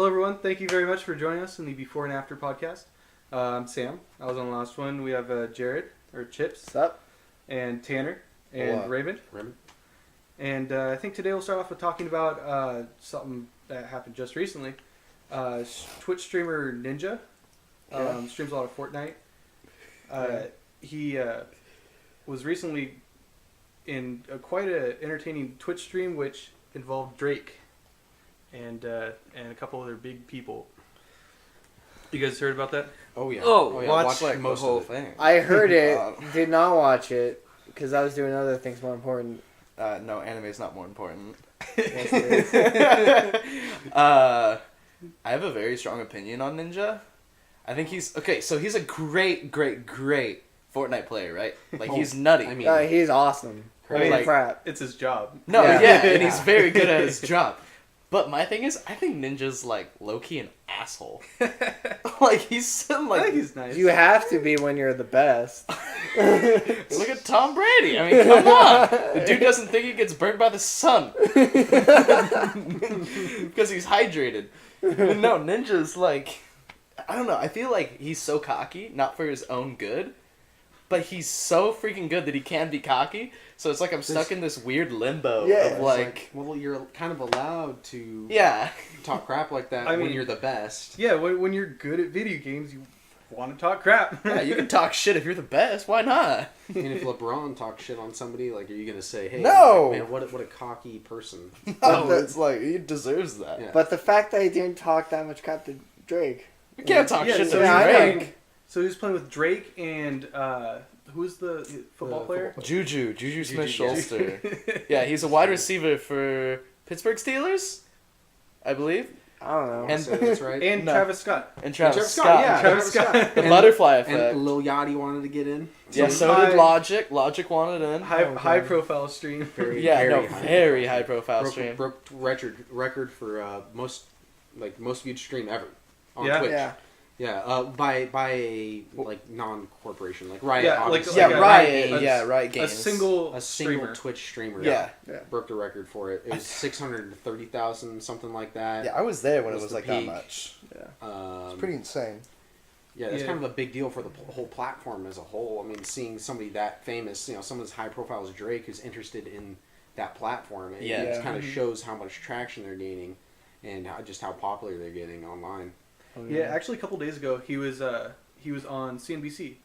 Hello, everyone. Thank you very much for joining us in the Before and After podcast. I'm Sam. I was on the last one. We have Jared, or Chips. What's up? And Tanner, and Raymond. And I think today we'll start off with talking about something that happened just recently. Twitch streamer Ninja streams a lot of Fortnite. He was recently in quite an entertaining Twitch stream which involved Drake and a couple other big people. You guys heard about that? Oh yeah. Watched like most of the thing. I heard it, did not watch it, because I was doing other things more important. No, anime is not more important. Yes, it is. I have a very strong opinion on Ninja. I think he's a great Fortnite player, right? Like he's nutty. I mean, he's awesome. Holy like, crap. It's his job. No, Yeah. and he's very good at his job. But my thing is, I think Ninja's like low-key an asshole. Like he's I like think he's nice. You have to be when you're the best. look at Tom Brady. I mean, come on. The dude doesn't think he gets burnt by the sun because he's hydrated. No, Ninja's like, I don't know. I feel like he's so cocky, not for his own good, but he's so freaking good that he can be cocky. So it's like I'm stuck in this weird limbo of like, well, you're kind of allowed to talk crap like that I when mean, you're the best. Yeah, when you're good at video games, you want to talk crap. yeah, you can talk shit if you're the best. Why not? And if LeBron talks shit on somebody, like, are you gonna say, "Hey, No! man, what a cocky person"? No, it's like he deserves that. Yeah. But the fact that he didn't talk that much crap to Drake. You can't talk shit so to I Drake. know. So he was playing with Drake and who's the football player? Juju Smith-Schuster. Yeah. Yeah, he's a wide receiver for Pittsburgh Steelers, I believe. I don't know. And- So that's right. And No. Travis Scott. And Travis Travis Scott. yeah, Travis Scott. The And- butterfly effect. And Lil Yachty wanted to get in. Yeah, so high- did Logic. Logic wanted in. High profile stream. Very high profile stream. Broke record for most viewed stream ever on Yeah. Twitch. Yeah. Yeah, by a like non-corporation, like Riot. Yeah, like- obviously. like Yeah, a- Riot. a- Yeah, Riot A Games. single single streamer. Twitch streamer. Yeah. Broke the record for it. It was 630,000, something like that. Yeah, I was there when it Was was the like that peak. much. Um, insane. Yeah, that's Yeah. kind of a big deal for the whole platform as a whole. I mean, seeing somebody that famous, someone as high profile as Drake who's interested in that platform, it kind of shows how much traction they're gaining and how popular they're getting online. Yeah, actually, a couple days ago, he was on CNBC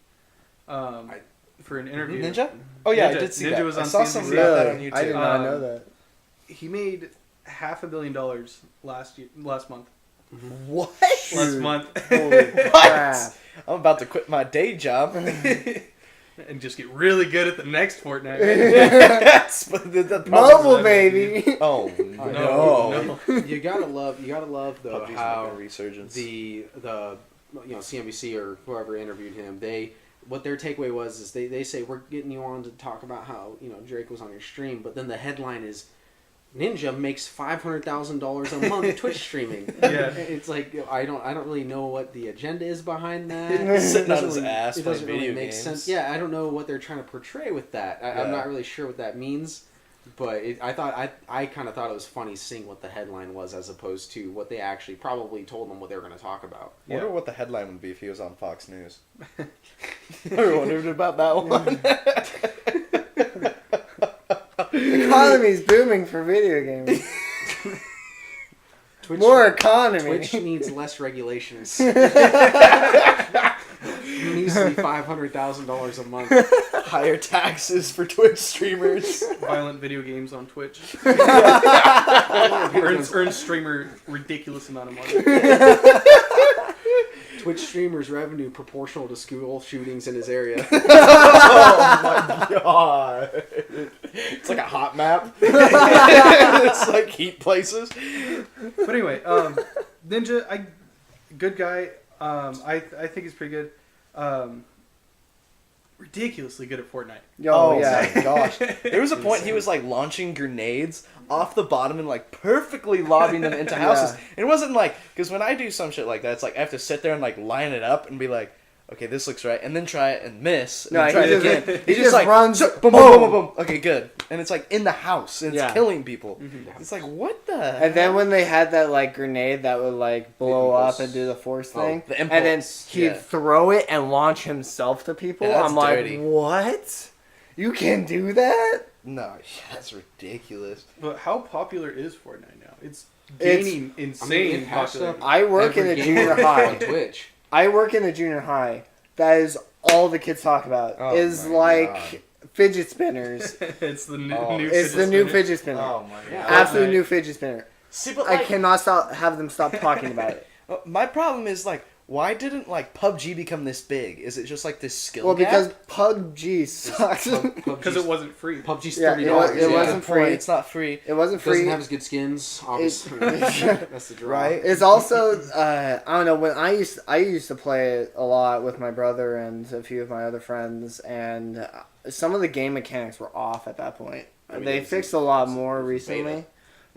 for an interview. Ninja? Oh yeah, Ninja- I did see Ninja that. was I on saw CNBC. something about that on Really? YouTube. I did not know that. He made $500 million last month. What? Last month. Holy crap. I'm about to quit my day job. And just get really good at the next Fortnite. Yes, but the problem Mobile, is- baby. Oh No. You gotta love though PUBG's how making a resurgence. the CNBC or whoever interviewed him, what their takeaway was is they say, we're getting you on to talk about how Drake was on your stream, but then the headline is Ninja makes $500,000 a month Twitch streaming. Yeah. It's like I don't really know what the agenda is behind that. Sitting on It his doesn't ass it playing doesn't really video make games. sense. Yeah, I don't know what they're trying to portray with that. I'm not really sure what that means. But I kind of thought it was funny seeing what the headline was as opposed to what they actually probably told them what they were going to talk about. I wonder what the headline would be if he was on Fox News. Ever wondered about that one? The economy's booming for video games. Twitch, More economy. Twitch needs less regulations. It needs to be $500,000 a month. Higher taxes for Twitch streamers. Violent video games on Twitch. Earns streamer ridiculous amount of money. Twitch streamers' revenue proportional to school shootings in his area. Oh my god. It's like a hot map. It's like heat places. But anyway, Ninja, good guy. I think he's pretty good. Ridiculously good at Fortnite. Yo, yeah. my gosh. There was a point he was like launching grenades off the bottom and like perfectly lobbing them into houses. Yeah. And it wasn't like, because when I do some shit like that, it's like I have to sit there and like line it up and be like, okay, this looks right, and then try it and miss, and No, then try he it just- again. he He's just like, runs- boom, boom, boom, boom, boom. Okay, good. And it's like in the house, and it's Yeah. killing people. Mhm. It's like, what the And then when they had that like grenade that would like blow impulse. up and do the force Oh, thing, the and then impulse, he'd yeah. throw it and launch himself to people, Yeah, that's I'm like, dirty. what? You can do that? No, that's ridiculous. But how popular is Fortnite now? It's It's- gaining insane it passed popularity. up I work in every a game junior on high. Twitch. I work in a junior high. That is all the kids talk about. Oh is my like God. fidget spinners. It's the new, Oh, new It's fidget the new spinner. fidget spinner. Oh my Yeah. god. Absolute Fortnite. new fidget spinner. See, but I like, cannot have them stop talking about it. my problem is like, why didn't like PUBG become this big? Is it just like this skill Well, gap? because PUBG sucks. Because it wasn't free. PUBG's Yeah, $30. it was- it Yeah, wasn't good point. free. It's not free. It wasn't Doesn't free. have as good skins. Obviously, that's the draw. Right? It's also I don't know, when I used to play it a lot with my brother and a few of my other friends, and some of the game mechanics were off at that point. I mean, They it was- fixed a lot it was more beta. recently.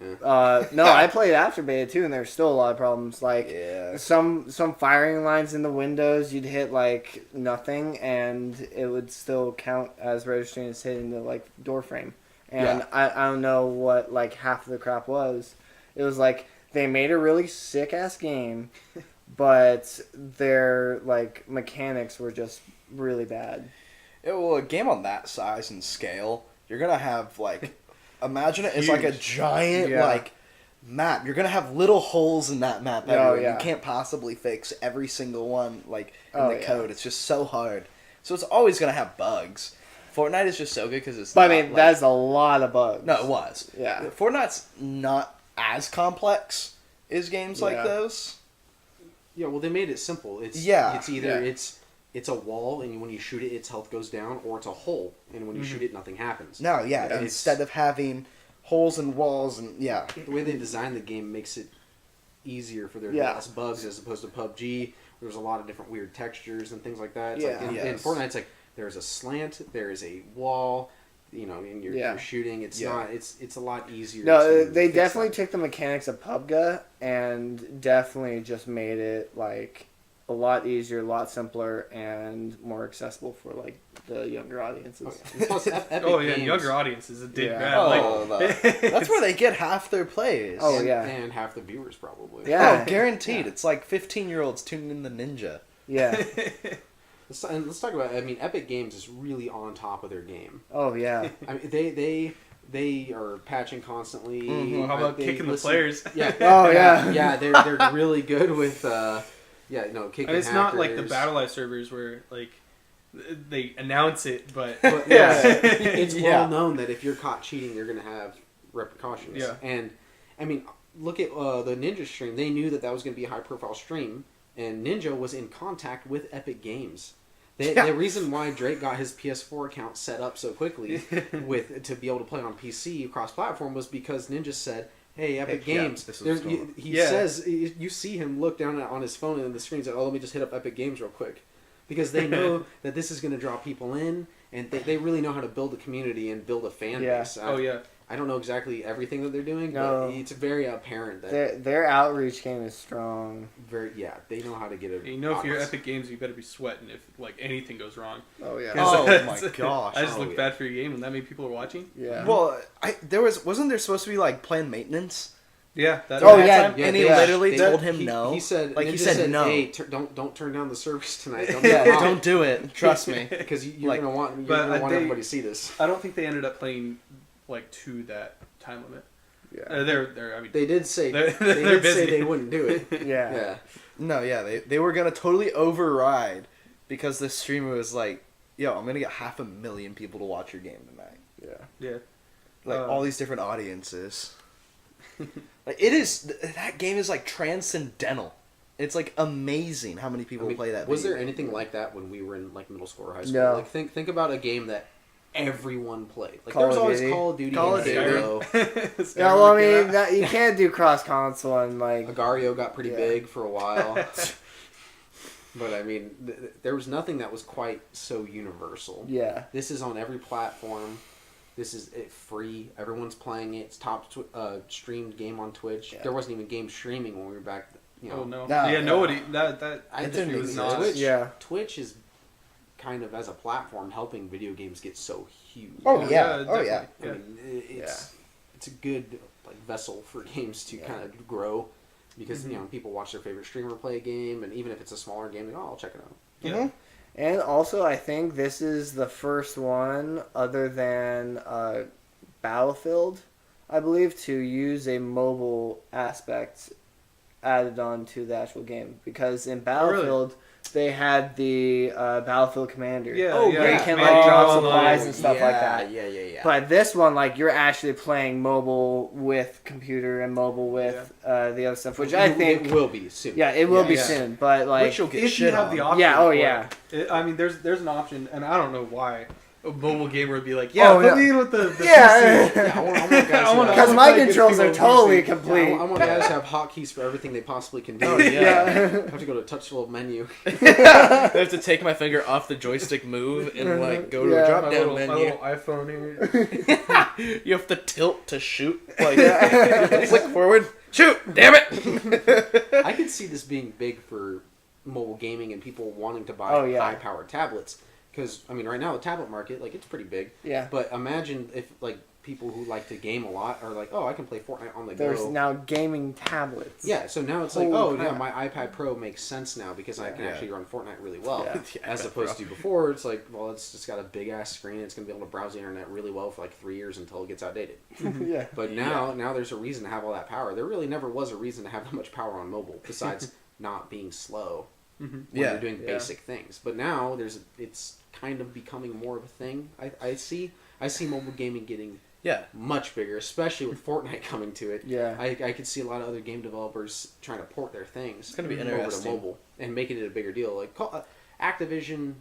Yeah. No, I played after beta too, and there's still a lot of problems. Like Yeah. some firing lines in the windows, you'd hit like nothing, and it would still count as registering as hitting the like door frame. And Yeah. I don't know what like half of the crap was. It was like they made a really sick ass game, but their like mechanics were just really bad. Yeah, well, a game on that size and scale, you're gonna have like, imagine it as like a Huge. giant Yeah. like map. You're gonna have little holes in that map Oh, everywhere. yeah. You can't possibly fix every single one like in Oh, the yeah. code. It's just so hard. So it's always gonna have bugs. Fortnite is just so good because it's. But I not, mean, like- that's a lot of bugs. no, it was. Yeah. Fortnite's not as complex as games like Yeah. those. Yeah, well, they made it simple. It's Yeah, It's either yeah. it's a wall, and when you shoot it, its health goes down, or it's a hole, and when you shoot it, nothing happens. No, yeah. Yeah, Instead of having holes and walls and yeah. The way they designed the game makes it easier for there to be Yeah. less bugs as opposed to PUBG. There's a lot of different weird textures and things like that. It's Yeah. like in Yes. Fortnite, it's like there's a slant, there is a wall, and you're, Yeah. you're shooting. It's Yeah. not. It's a lot easier. No, to they fix definitely that. took the mechanics of PUBG and definitely just made it like a lot easier, a lot simpler, and more accessible for like the younger audiences. Okay. Plus, Epic Oh yeah, Games- younger audiences. It did Yeah. grab. Oh, like, that's where they get half their plays. Oh, and, yeah. and half the viewers probably. Yeah. Oh, guaranteed. It's like 15-year-olds tuning in the Ninja. Yeah. Let's talk about. I mean, Epic Games is really on top of their game. Oh yeah. I mean, they are patching constantly. Mhm. Well, how about They kicking the listen- players? Yeah. Oh, yeah. Yeah, they're really good with. Kicking. And it's not like the hackers. Battle Life servers where like they announce it, but But, Yeah. it's Yeah. well known that if you're caught cheating, you're going to have repercussions. Yeah. And I mean, look at the Ninja stream. They knew that was going to be a high-profile stream, and Ninja was in contact with Epic Games. Yeah. The reason why Drake got his PS4 account set up so quickly to be able to play it on PC cross-platform was because Ninja said, "Hey, Epic Hey, yeah, Games." this is what's going He Yeah. says you see him look down on his phone and the screen and say, "Oh, let me just hit up Epic Games real quick," because they know that this is going to draw people in, and they really know how to build a community and build a fan Yeah. base. oh yeah, I don't know exactly everything that they're doing, No. but it's very apparent that Their outreach game is strong. they know how to get it. you know if you're Epic Games, you better be sweating if like anything goes wrong. Oh yeah. Oh Because my gosh. I just Oh, look yeah. bad for your game when that many people are watching. Yeah. Well, wasn't there supposed to be like planned maintenance? Yeah. That Oh, That yeah. time? And he Yeah. literally told him no. He said, Like, he Ninja said no. Hey, don't turn down the service tonight. Don't Yeah, turn it don't do it. Trust me. because you're Like, gonna but want they- everybody to see this. I don't think they ended up playing like to that time limit. Yeah. They're I mean They did say They're- they they're did say busy. they wouldn't do it. Yeah. Yeah. No, yeah, they were gonna totally override because this streamer was like, "Yo, I'm gonna get 500,000 people to watch your game tonight." Yeah. yeah. Like all these different audiences. Like it is that game is like transcendental. It's like amazing how many people play that. Was video there game. anything like that when we were in like middle school or high school? No. Like think about a game that everyone played. Like Call there was of always Duty. Call of Duty, Call and of Duty. Halo. Skyrim Yeah, well, I came mean, out. that, you can't do cross console and like. Agario got pretty Yeah. big for a while. But I mean, there was nothing that was quite so universal. Yeah. This is on every platform. This is free. Everyone's playing it. It's top streamed game on Twitch. Yeah. There wasn't even game streaming when we were back You know, Oh no. No, Yeah, no. nobody. That I industry didn't was exist. not. Twitch, Yeah. Twitch is kind of as a platform helping video games get so huge. Oh, Oh, yeah. yeah, Oh, yeah. definitely. I mean, it's a good like vessel for games to kind of grow because you know people watch their favorite streamer play a game, and even if it's a smaller game, they go, "Oh, I'll check it out." Yeah. And also, I think this is the first one, other than Battlefield, I believe, to use a mobile aspect added on to the actual game. Because in Battlefield, they had the Battlefield Commander. Yeah, Oh, yeah. Where you yeah. can Commander like drop Online. supplies and stuff like Yeah, that. Yeah. But this one, like, you're actually playing mobile with computer and mobile with the other stuff, which I think... it will be soon. Yeah, it will be Yeah. soon, but like... Which you'll get If you shit have on. the option. Yeah, oh, for yeah. it. I mean, there's an option, and I don't know why a mobile gamer would be like, yeah, Oh, put yeah. me in with the Yeah. PC. Yeah, I want guys to I wanna- have- Because my play against controls people are with totally music. complete. I want guys to have hotkeys for everything they possibly can do. Oh, yeah. Yeah. I have to go to a touch little menu. I have to take my finger off the joystick move and like go to Yeah. a drop My down little menu. iPhone here. You have to tilt to shoot. Like you have to flick forward. Shoot! Damn it! I could see this being big for mobile gaming and people wanting to buy Oh, yeah. high-powered tablets. Because, I mean, right now, the tablet market, like, it's pretty big. Yeah. But imagine if, like, people who like to game a lot are like, oh, I can play Fortnite on the There's go. now gaming tablets. Yeah, so now it's like, Holy oh, yeah, crap. my iPad Pro makes sense now because I can Yeah. actually run Fortnite really well. Yeah. The As iPad opposed Pro. to before, it's like, well, it's just got a big-ass screen. It's going to be able to browse the internet really well for, like, 3 years until it gets outdated. Yeah. But now there's a reason to have all that power. There really never was a reason to have that much power on mobile, besides not being slow when Yeah. you're doing Yeah. basic things. But now it's kind of becoming more of a thing. I see mobile gaming getting Yeah. much bigger, especially with Fortnite coming to it. Yeah. I could see a lot of other game developers trying to port their things It's gonna be over to interesting. mobile and making it a bigger deal. Like Activision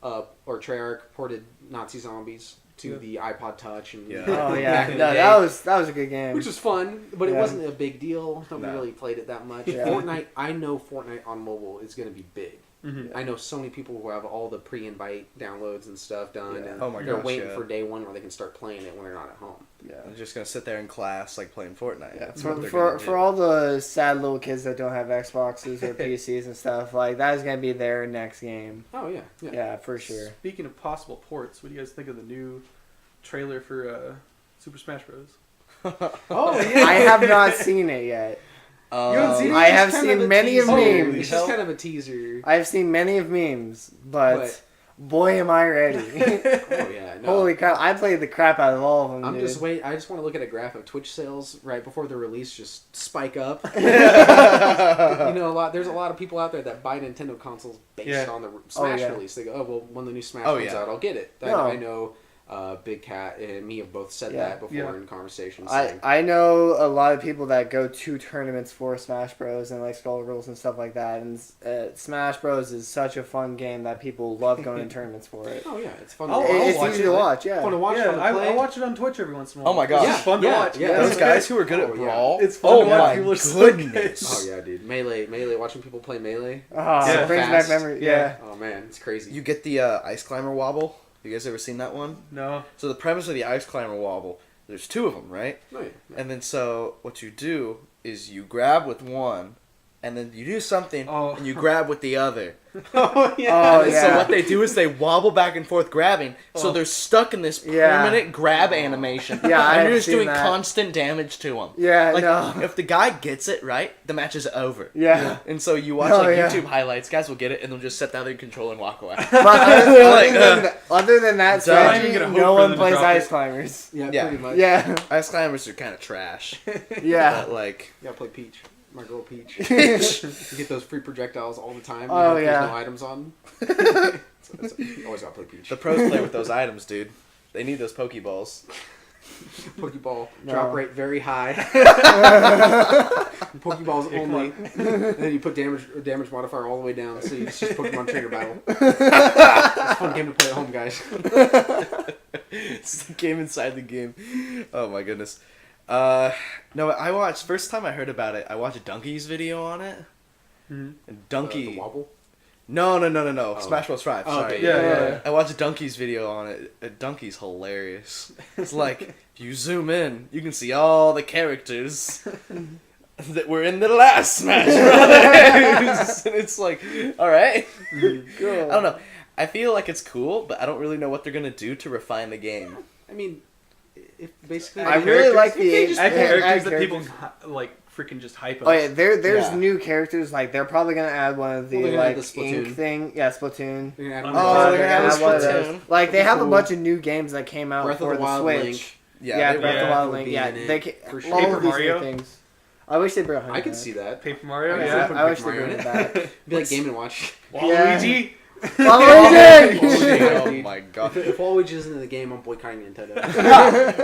or Treyarch ported Nazi Zombies to the iPod Touch and Yeah. Oh back yeah. in No, the day, that was a good game. which was fun, but it Yeah. wasn't a big deal. Nobody No. really played it that much. Yeah. Fortnite, I know Fortnite on mobile is going to be big. Mhm. I know so many people who have all the pre-invite downloads and stuff done, Yeah. and Oh my they're gosh, waiting yeah. for day one where they can start playing it when they're not at home. Yeah. I'm just gonna sit there in class like playing Fortnite. That's what For, they're for, gonna for do. all the sad little kids that don't have Xboxes or PCs and stuff, like that is gonna be their next game. Oh yeah, yeah. Yeah, for sure. Speaking of possible ports, what do you guys think of the new trailer for Super Smash Bros? Oh yeah. I have not seen it yet. You haven't seen it? I It's have kind seen of a many of teaser. memes. It's just kind of a teaser. I have seen many of memes, but What? boy, am I ready! Oh yeah, no. Holy crap! I played the crap out of all of them. I'm dude. just wait. I just want to look at a graph of Twitch sales right before the release just spike up. There's a lot of people out there that buy Nintendo consoles based on the Smash yeah. release. They go, oh well, when the new Smash Oh, comes yeah. out, I'll get it. No. I know Big Cat and me have both said Yeah. that before Yeah. in conversations. I know a lot of people that go to tournaments for Smash Bros. And like Skull Girls and stuff like that. And Smash Bros. Is such a fun game that people love going to tournaments for it. Oh yeah, it's fun. I'll It's watch easy it. to watch, yeah. Fun to watch. Yeah, Fun to play. I watch it on Twitch every once in a while. Oh my gosh. It's fun to Yeah, watch. yeah. Those guys who are good Oh, at yeah. Brawl. It's fun to watch. my People are so goodness. Oh yeah, dude. Melee. Watching people play Melee. Oh, Yeah. it brings Fast. back memory. Yeah. Yeah. Oh man, it's crazy. You get the ice climber wobble. You guys ever seen that one? No. So the premise of the ice climber wobble, there's two of them, right? Oh, yeah. And then so what you do is you grab with one, and then you do something, and you grab with the other. Oh Oh, And yeah. So what they do is they wobble back and forth grabbing, so they're stuck in this Yeah. permanent grab animation. Yeah, and I've you're just seen doing that. constant damage to them. Yeah, Like no. if the guy gets it right, the match is over. Yeah. And so you watch Oh, like yeah. YouTube highlights, guys will get it, and they'll just set down their controller and walk away. But Like, other than that Don't strategy, even get a hope no for one them to plays drop Ice it. Climbers. Yeah. Pretty much. Yeah. Ice climbers are kind of trash. Yeah. But like, You gotta play Peach. My girl Peach. You get those free projectiles all the time. Oh, There's yeah. no items on. You always gotta play Peach. the pros play with those items, dude. They need those Pokeballs. Pokeball No. drop rate very high. Pokeballs only. And then you put damage modifier all the way down, so it's just Pokemon trainer battle. It's a fun game to play at home, guys. It's the game inside the game. Oh my goodness. No, I watched, first time I heard about it, I watched Donkey's video on it. Mhm. And Donkey. The wobble. No. Smash Bros. 5. Oh, Sorry. okay. Yeah. I watched Donkey's video on it. Donkey's hilarious. It's like, if you zoom in, you can see all the characters. that we're in the last Smash Brothers. And it's like, all right. Cool. I don't know. I feel like it's cool, but I don't really know what they're gonna do to refine the game. I mean, if basically, I really like the add characters that characters. people like freaking just hype. Oh yeah, there's Yeah. new characters. Like they're probably gonna add one of the Well, they're gonna add like the Splatoon. ink thing. Yeah, Splatoon. they're gonna add Oh, more they're gonna add one of Splatoon. those. Like they have a Cool. bunch of new games that came out Breath of for the the Wild, Switch. Link. Yeah, Breath of the yeah, Wild would Link. be Yeah, in it, they for all sure. Paper of these Mario? new things. I wish they brought. I could see that. Paper Mario. I Yeah. could I wish put they Mario brought in it it. back. Be like Game and Watch. Waluigi. Waluigi! Oh my god. If Waluigi isn't in the game, I'm boycotting Nintendo.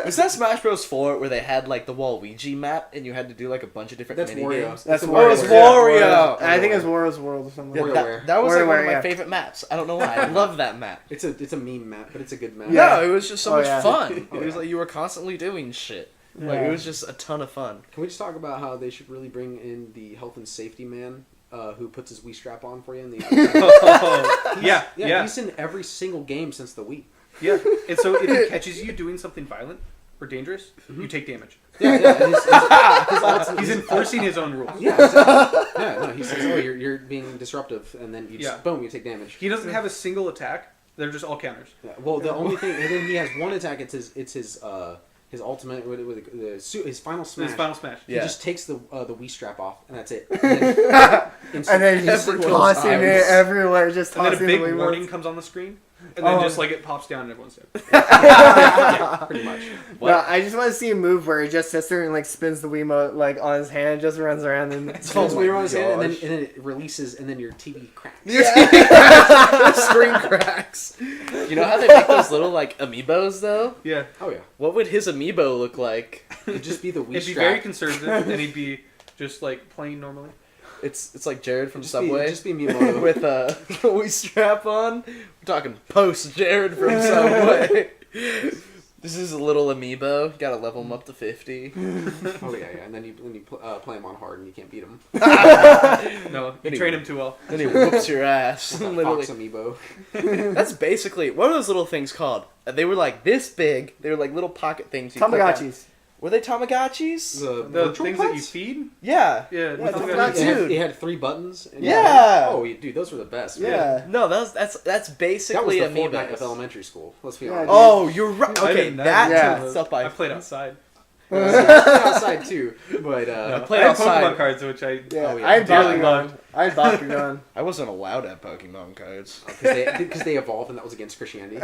Was that Smash Bros. 4 where they had like the Waluigi map and you had to do like a bunch of different That's mini Wario. games? That's Oh, it was Wario. Wario. I think it's Wario's World or something. Yeah, like WarioWare. that was like one of WarioWare, my yeah. favorite maps. I don't know why. I love that map. It's a meme map, but it's a good map. No, it was just so Oh, much yeah. fun. Oh, It was yeah. like you were constantly doing shit. Like Yeah. it was just a ton of fun. Can we just talk about how they should really bring in the health and safety man who puts his Wii strap on for you? In the Yeah. He's in every single game since the Wii. Yeah. And so if he catches you doing something violent or dangerous, you take damage. Yeah. He's enforcing his own rules. Yeah, exactly. Yeah, no, he says, "Oh, you're being disruptive," and then you just boom, you take damage. He doesn't have a single attack. They're just all counters. Yeah, well, the only thing, and then he has one attack. It's his ultimate with his final smash. His final smash. He Yeah. just takes the Wii strap off, and that's it. And then he's Every tossing time. it everywhere, just And then tossing a big the Wiimotes. warning comes on the screen, and then Oh. just like it pops down and everyone's dead. yeah, pretty much. What? No, I just want to see a move where he just sits there and like spins the Wiimote like on his hand, just runs around and Spins my Wii around his hand, and gosh. then it releases, and then your TV cracks. The screen cracks. You know how they make those little like amiibos though? Yeah. Oh yeah, What would his amiibo look like? it'd just be the Wii It'd be strap. very conservative, and he'd be just like playing normally. It's like Jared from Just Subway just be Miyamoto. with a Wii strap on. We're talking post Jared from Subway. This is a little amiibo. Gotta level him up to 50. Oh yeah, and then you play him on hard, and you can't beat him. No, you Anyway. train him too well. Then he whoops your ass. Literally. Fox amiibo. That's basically what are those little things called? They were like this big. They were like little pocket things. you click on. Tamagotchis. Were they Tamagotchis? The virtual things that you pets? feed. Yeah. Yeah. Yeah, Tamagotchi. Tamagotchi. Dude. It had 3 buttons. And Yeah. Oh, dude, those were the best. Man. Yeah. No, that's That was basically the amiibos. Fortnite of elementary school. Let's be Yeah, honest. Oh, you're right. I Okay, didn't- that Yeah. stuff I played outside. outside too, but No, played I had outside. Pokemon cards, which I Yeah, Oh, yeah. I had Dearly Bakugan. loved. I had Bakugan. I wasn't allowed to have Pokemon cards. because they evolved and that was against Christianity.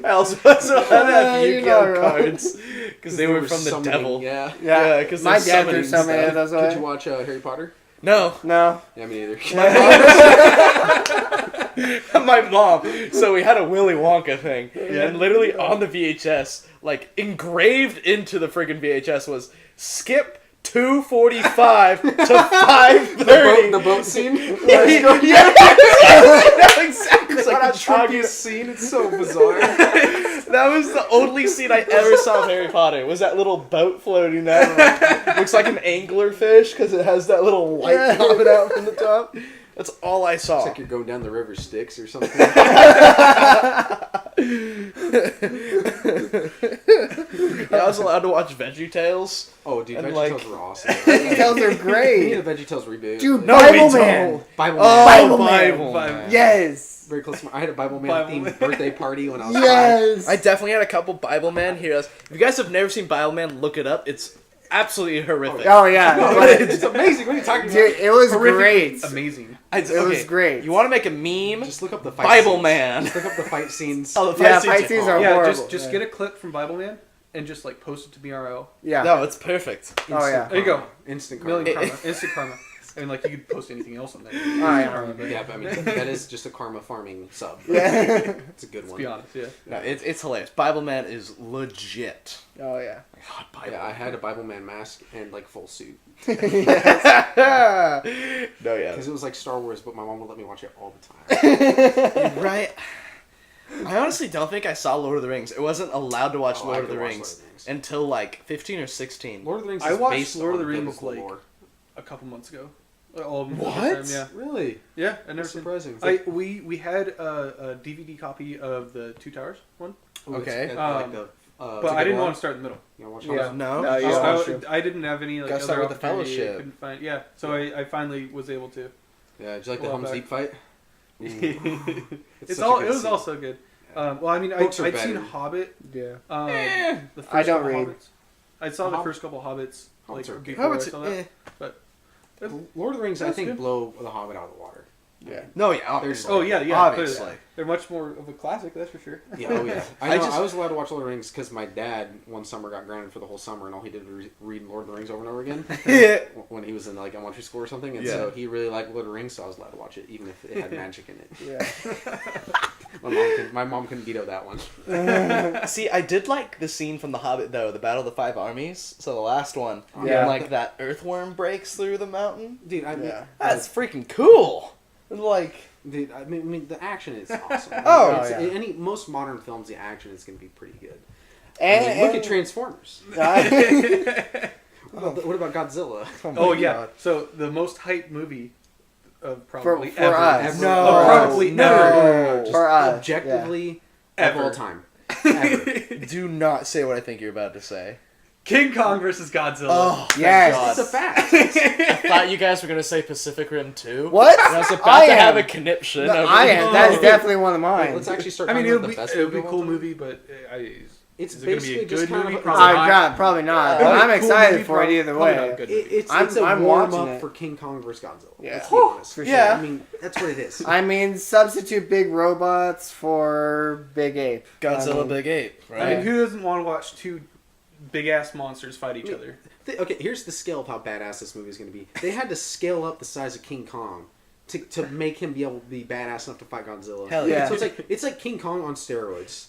I also wasn't allowed to have You're Yu-Gi-Oh not wrong. cards because they were from the summoning, devil. Yeah. Yeah, because my dad threw so many of those Did away. you watch Harry Potter? No, No. Yeah, me neither. my mom. So we had a Willy Wonka thing, and literally on the VHS, like engraved into the friggin' VHS was skip 2:45 to 5:30. The boat scene. Yeah, exactly. It's what like I'm the talking trippiest scene. It's so bizarre. That was the only scene I ever saw of Harry Potter. Was that little boat floating down? Looks like an anglerfish because it has that little light Yeah. popping out from the top. That's all I saw. It's like you're going down the river Styx or something. I was allowed to watch VeggieTales. Oh, dude, And, VeggieTales like- were awesome. Details are We need a great. VeggieTales reboot. Dude, No, Bible we Man. don't. Bible Oh, Man. Bible Man. Bible Bible Man. Yes. Very close. I had a Bible Man Bible themed Man. birthday party when I was 5. Yes. I definitely had a couple Bible Man heroes. If you guys have never seen Bible Man, look it up. It's absolutely horrific. Oh yeah. It's amazing. What are you talking about? Dude, it was Horrific. great. Amazing. It was great. You want to make a meme? Just look up the fight Bible scenes. Man. Just look up the fight scenes. Oh, the Yeah, fight fight scenes. scenes are Yeah, horrible. just get a clip from Bible Man and just like post it to BRL. Yeah. No, it's perfect. Oh yeah. There you go. Instant karma. Million karma, instant karma. I mean, like you could post anything else on there. Oh, yeah. Yeah, but I mean, that is just a karma farming sub. Yeah. It's a good Let's one. be honest, yeah. No, it's hilarious. Bible Man is legit. Oh yeah. God, Bible Yeah, I had a Bible Man mask and like full suit. No, yeah. Because it was like Star Wars, but my mom would let me watch it all the time. Right. I honestly don't think I saw Lord of the Rings. I wasn't allowed to watch Oh, I Lord of could the watch Rings Lord of the Rings. until like 15 or 16. Lord of the Rings I is watched based Lord of on the Rings, biblical like, lore. A couple months ago. All of them What? for the first time, Really? yeah. Yeah, I never That's seen. surprising. We had a DVD copy of the Two Towers one. Ooh, it's Okay. got, like But I didn't want to start in the middle. You want to Yeah. watch No, I didn't have any like Gotta start other with the opportunity. Fellowship. I couldn't find, yeah, so I finally was able to. Yeah, did you like the Well, Helm's back. Deep fight? It's such a all. good It was scene. also good. Well, I mean, Books are I'd seen better. Hobbit. Yeah. The first I don't couple read. Hobbits. I saw the first couple Hobbits like Hobbits are okay. before I saw that. Lord of the Rings, I That's think, good. blow the Hobbit out of the water. Yeah. No, yeah, obviously. Oh yeah, Obviously. but they're much more of a classic, that's for sure. Yeah, oh yeah. I I was allowed to watch Lord of the Rings because my dad one summer got grounded for the whole summer, and all he did was read Lord of the Rings over and over again. When he was in like elementary school or something, and so he really liked Lord of the Rings, so I was allowed to watch it, even if it had magic in it. Yeah. My mom couldn't veto that one. See, I did like the scene from The Hobbit, though, the Battle of the Five Armies. So the last one. Yeah. And, like, that earthworm breaks through the mountain. Dude, I mean, Yeah. That's freaking cool. And, like... dude, I mean, the action is awesome. Oh, It's- yeah. most modern films, the action is going to be pretty good. And, Look at Transformers. I- What about Godzilla? Oh yeah. So the most hyped movie of probably for ever. us. Ever. No. Of probably No. ever. Just For us, objectively yeah. of all Ever. time. Ever. Do not say what I think you're about to say. King Kong versus Godzilla. Oh, Yes. It's a fact. I thought you guys were gonna say Pacific Rim 2. What? And I was about I to have a am. conniption. No, of I it. am. That's definitely one of mine. Let's actually start I mean, talking it'll about be the best it'll be a movie of cool all time. movie, but It's is it gonna be basically a just good kind movie? of Probably I'm not. God, probably not. Probably I'm a cool excited movie, for it either probably not way. a good It's I'm a warm watching up it. for King Kong vs. Godzilla. Yeah. Let's be honest. For Yeah. sure. I mean, that's what it is. I mean, substitute big robots for big ape. Godzilla I mean, Big Ape, right? I mean, who doesn't want to watch two big ass monsters fight each other? Okay, here's the scale of how badass this movie is going to be. They had to scale up the size of King Kong to make him be able to be badass enough to fight Godzilla. Hell yeah. So it's like King Kong on steroids.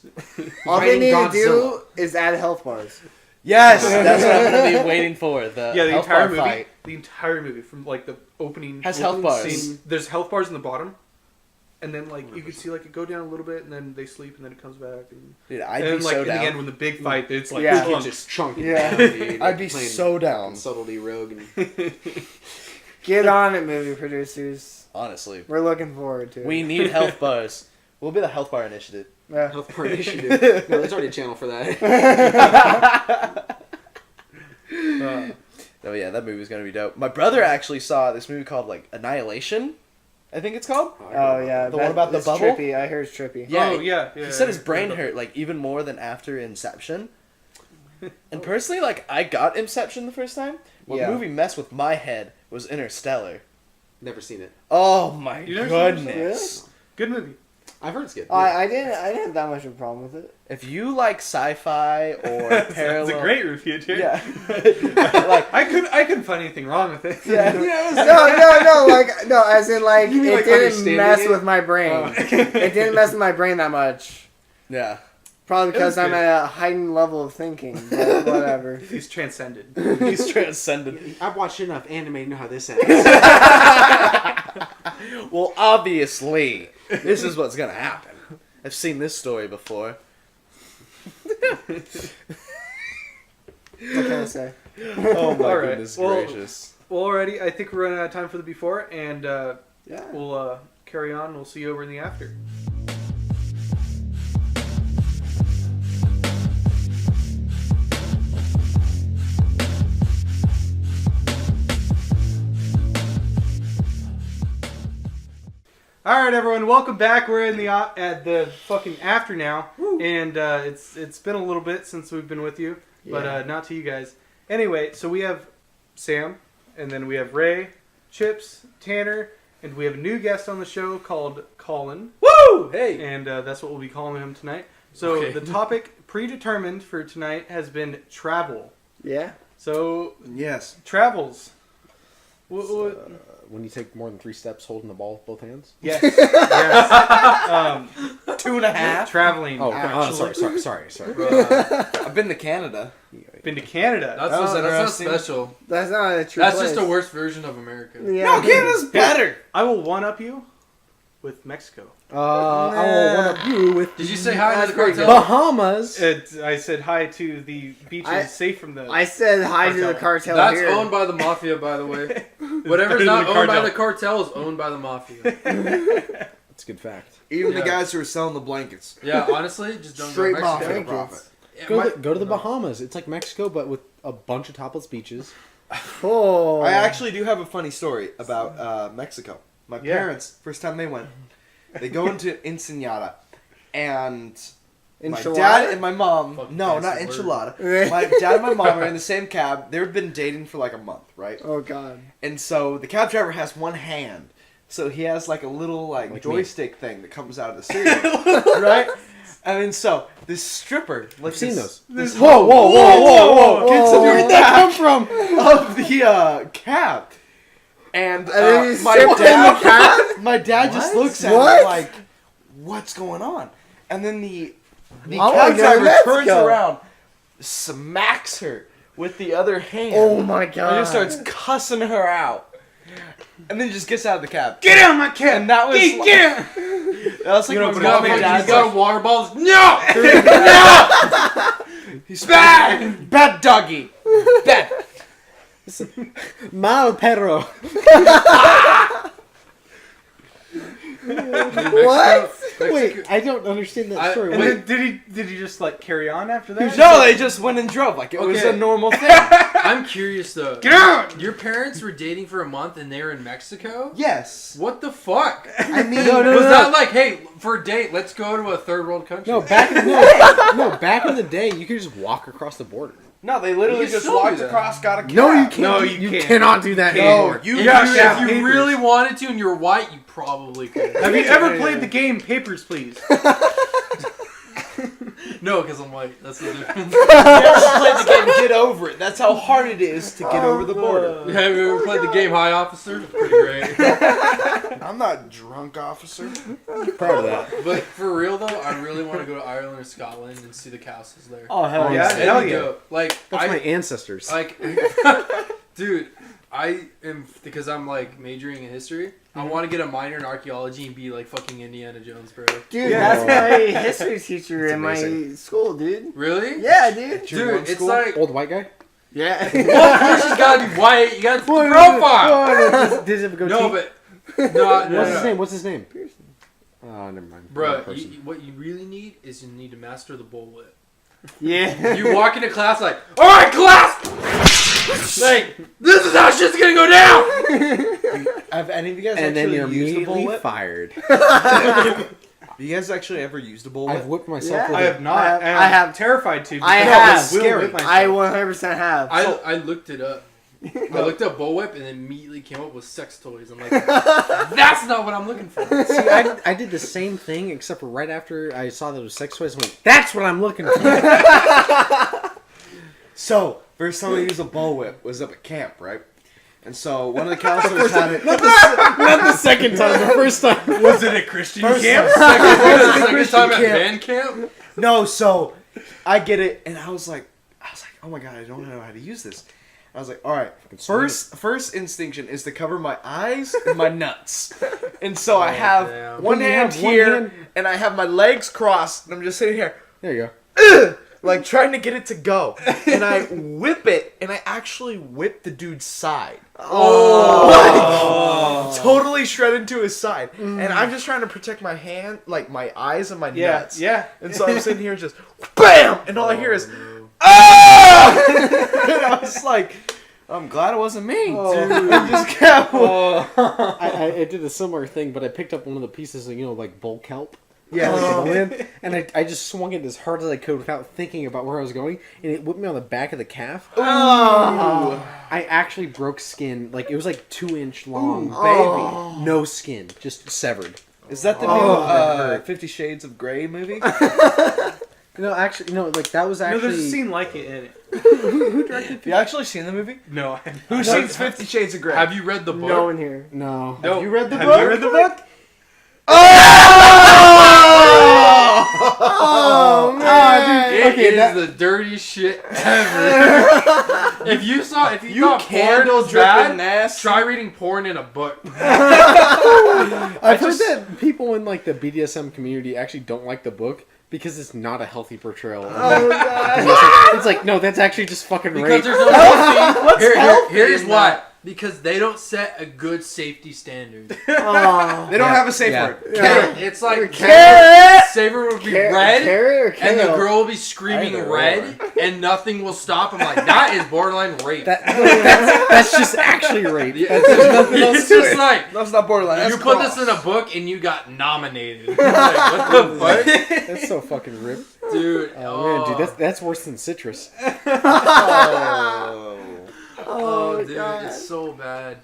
All they Fighting need to Godzilla. do is add health bars. Yes, that's what I'm gonna be waiting for. The Yeah, the health entire bar movie. fight. The entire movie from like the opening Has health bars. scene. There's health bars in the bottom, and then like you can see like it go down a little bit, and then they sleep, and then it comes back. And, Dude, and I'd then be like so in the end down. when the big fight, it's like Yeah. plunk. Just chunking Yeah. down, dude. I'd be Playing so down. subtlety rogue and Get on it, movie producers. Honestly, We're looking forward to it. we need health bars. We'll be the health bar initiative. Yeah. Health Bar Initiative. No, there's already a channel for that. Oh yeah, that movie's gonna be dope. My brother actually saw this movie called like Annihilation, I think it's called. Oh yeah, The one about the it's bubble? Trippy. I heard it's trippy. Yeah, Oh yeah, yeah. He said his I brain heard hurt like even more than after Inception. And personally, like I got Inception the first time. What Yeah. movie messed with my head was Interstellar. Never seen it. Oh my You never seen goodness! Good movie. I've heard it's good. I didn't have that much of a problem with it. If you like sci-fi or That's parallel, a great review, dude. yeah, like I couldn't find anything wrong with it. yeah. No, as in like You mean, it like, didn't understanding mess it? with my brain. Oh. It didn't mess with my brain that much. Yeah. Probably It was because I'm good. at a heightened level of thinking. But whatever. He's transcended. He's transcended. I've watched enough anime to know how this ends. Well, obviously, this is what's gonna happen. I've seen this story before. What can I say? Oh my All right. goodness Well, gracious! Well, already, I think we're running out of time for the before, and Yeah. we'll carry on. We'll see you over in the after. All right, everyone, welcome back. We're in the at the fucking after now, and it's been a little bit since we've been with you, but Yeah. not to you guys. Anyway, so we have Sam, and then we have Ray, Chips, Tanner, and we have a new guest on the show called Colin. Woo! Hey! And that's what we'll be calling him tonight. So Okay. the topic predetermined for tonight has been travel. Yeah. So Yes. travels. When you take more than 3 steps holding the ball with both hands? Yes. Yes. 2.5. Traveling. Sorry. I've been to Canada. Been to Canada. That's, Oh, that's not interesting. special. That's not a true That's place. just a worse version of America. Yeah. No, Canada's better. I will one up you with Mexico. I will one up you with Did you say hi to That's the pretty cartel? Bahamas. I said hi to the beaches safe from the. I said hi to the cartel That's here. owned by the mafia, by the way. better Whatever's than not the owned by cartel. the cartel is owned by the mafia. That's a good fact. Even Yeah. the guys who are selling the blankets. Yeah, honestly, just don't Straight go to Mexico. mafia Thank you. profit. Go to the Bahamas. It's like Mexico, but with a bunch of topless beaches. Oh. I actually do have a funny story about Mexico. My parents, first time they went, they go into Ensenada, and my dad and my mom, no, not enchilada. My dad and my mom are in the same cab. They've been dating for like a month, right? Oh God. And so the cab driver has one hand, so he has like a little like joystick thing that comes out of the steering wheel, right? And then so this stripper, I've seen those. Whoa! Gets in Where the did that come back from? of the cab, and my dad just looks at me like, "What's going on?" And then the cab driver turns around, smacks her with the other hand. Oh my God. And just starts cussing her out. And then just gets out of the cab. Get out of my cab! And that was Get! that was like You know, when but mom and he's dad got water bottles. No! he's bad doggy. Bad. Mal perro. What? Wait, I don't understand that story. And Wait, then did he just like carry on after that? No, they just went and drove like it was Okay. a normal thing. I'm curious though. Get out! Your parents were dating for a month and they were in Mexico? Yes. What the fuck? I mean, Was that like, hey, for a date, let's go to a third world country? no, back in the day, you could just walk across the border. no, they literally You just still do walked that. across, got a cab. No, you can't. No, you can't. cannot do that No, anymore. you If you really wanted to and you're white, you probably could. Have you ever played the game Papers, Please? No, because I'm white. That's the difference. You ever played the game Get Over It? That's how hard it is to get over the border. Have you ever played the game High Officer? It's pretty great. I'm not drunk, officer. Proud of that. But for real though, I really want to go to Ireland or Scotland and see the castles there. Oh hell yeah. yeah. Hell And yeah. go- Like That's my ancestors. like, dude, I am because I'm like majoring in history. I want to get a minor in archaeology and be like fucking Indiana Jones, bro. Dude, Yeah. that's my history teacher It's in my amazing. school, dude. Really? Yeah, dude. Dude, it's like, Old white guy? Yeah. well, of course you gotta be white. You gotta fit the profile. Does it have a goatee? No, but no. What's his name? What's his name? Oh, never mind. Bro, Wrong person. what you really need is you need to master the bullwhip. Yeah. You walk into class like, all right, class. Like, this is how shit's gonna go down. Have any of you guys And then actually you're used a immediately bullwhip? fired. Have you guys actually ever used a bullwhip? I've whipped myself Yeah. with I it. have not. I have- and I I'm have- terrified to. I because have. will Scary. whip myself. I 100% have. I looked it up. I looked up bullwhip and immediately came up with sex toys. I'm like, that's not what I'm looking for. See, I did the same thing, except for right after I saw that it was sex toys, I went, that's what I'm looking for. So, first time I used a bullwhip was up at camp, right? And so, one of the counselors had it. Not the second time, the first time. Was it a Christian camp? Second time at band camp? No, so, I get it, and I was like, oh my god, I don't know how to use this. I was like, all right, first instinction is to cover my eyes and my nuts. And so I have damn. one But you hand have one here, hand- and I have my legs crossed, and I'm just sitting here, There you go. like trying to get it to go. And I whip it, and I actually whip the dude's side. Oh. Totally shred into his side. And I'm just trying to protect my hand, like my eyes and my Yeah, nuts. yeah. And so I'm sitting here just, BAM! And all I hear is, ah! And I was like, I'm glad it wasn't me. Dude, I just kept. I did a similar thing, but I picked up one of the pieces of, like bull kelp. Yeah. And I just swung it as hard as I could without thinking about where I was going, and it whipped me on the back of the calf. I actually broke skin. Like, it was like 2-inch long. Baby. No skin. Just severed. Is that the new 50 Shades of Grey movie? No, actually, no, like, that was No, actually... there's a scene like it in it. Who directed Have you actually seen the movie? No. Who's seen 50 Shades of Grey? Have you read the book? No one here. No. No. you read the Have book? you read the book? Oh man. It Okay, is the dirtiest shit ever. if you thought porn was bad, try reading porn in a book. I've heard that people in, like, the BDSM community actually don't like the book because it's not a healthy portrayal. Oh god. It's like, no, that's actually just fucking Because rape. there's no healthy. Here's why. Because they don't set a good safety standard. Oh. They don't have a safe word. Yeah. It's like Carrot! saver would be red, Carrot or and the kale? girl will be screaming Either red, and nothing will stop. I'm like, that is borderline rape. That's just actually rape. Yeah, That's, there's nothing else it's to just it. like That's not borderline. That's you put cross. this in a book and you got nominated. Like, what the fuck, That's so fucking ripped. dude? Oh, man, dude, that's worse than citrus. Oh, dude, God. it's so bad.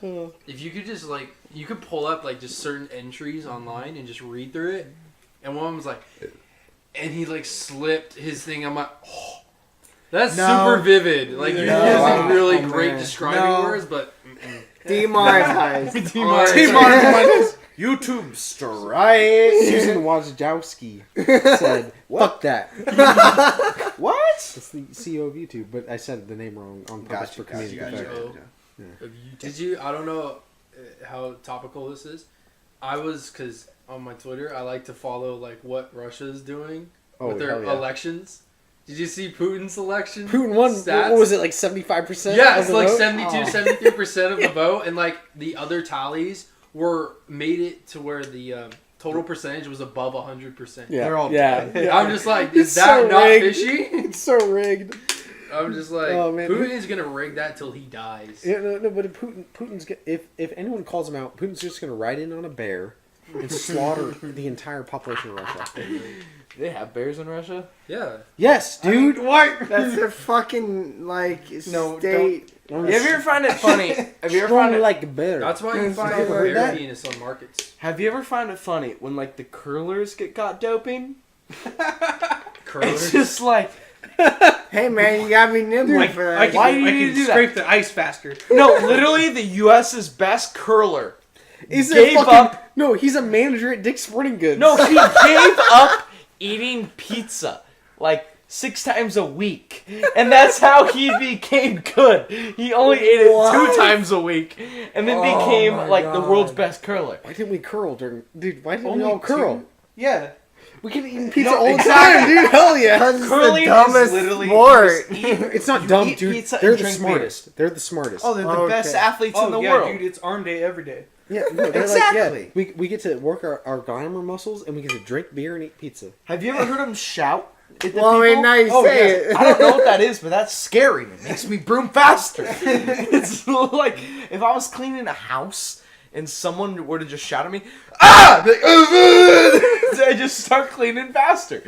If you could just like, you could pull up like just certain entries online and just read through it. And one was like, and he like slipped his thing. I'm like, oh, that's super vivid. Like you're using really great describing words, but Demonetized. Demonetized. YouTube strike. Susan Wojciechowski said, "Fuck that." What? It's the CEO of YouTube, but I said the name wrong on purpose for comedic effect. Did you? I don't know how topical this is. Because on my Twitter, I like to follow like what Russia's doing with their hell yeah. elections. Did you see Putin's election? Putin won. Stats? What was it, like 75%? Yeah, of it's the like vote? 73% of the vote, and like the other tallies made it to where the total percentage was above 100%. Yeah, They're all yeah. I'm just like, is It's that so not rigged. fishy? It's so rigged. I'm just like, Oh, man. Putin is gonna rig that till he dies. Yeah, no, but if anyone calls him out, Putin's just gonna ride in on a bear and slaughter the entire population of Russia. They have bears in Russia? Yeah. Yes, dude. What? That's their fucking state. Have you ever find it funny? Have you ever Strong found it? like a bear? That's why you It's find not like bear that. penis on markets. Have you ever found it funny when like the curlers get caught doping? Curlers. It's just like Hey man, you gotta be nimble for that. Why do you need to do that? scrape the ice faster. no, literally the U.S.'s best curler He's gave up. No, he's a manager at Dick's Sporting Goods. No, he gave up eating pizza like 6 times a week, and that's how he became good. He only ate it What? 2 times a week, and then became my like the world's God. best curler. Why didn't we curl during? Dude, why didn't we Only all curl? Yeah. We can eat pizza No, all the exactly. time, dude. Hell yeah. Because it's Curling the is dumbest literally sport. It's not dumb, eat dude. pizza They're and the drink smartest. They're the smartest. Oh, they're the Okay. best athletes in the Oh yeah, world. dude, it's arm day every day. yeah, no, they're Exactly. like, yeah. We get to work our glamour muscles, and we get to drink beer and eat pizza. Have you ever heard him shout at the Well, I mean, people? now you Oh, say yes. it. I don't know what that is, but that's scary. It makes me broom faster. It's like if I was cleaning a house and someone were to just shout at me, ah! I'd be like, I just start cleaning faster.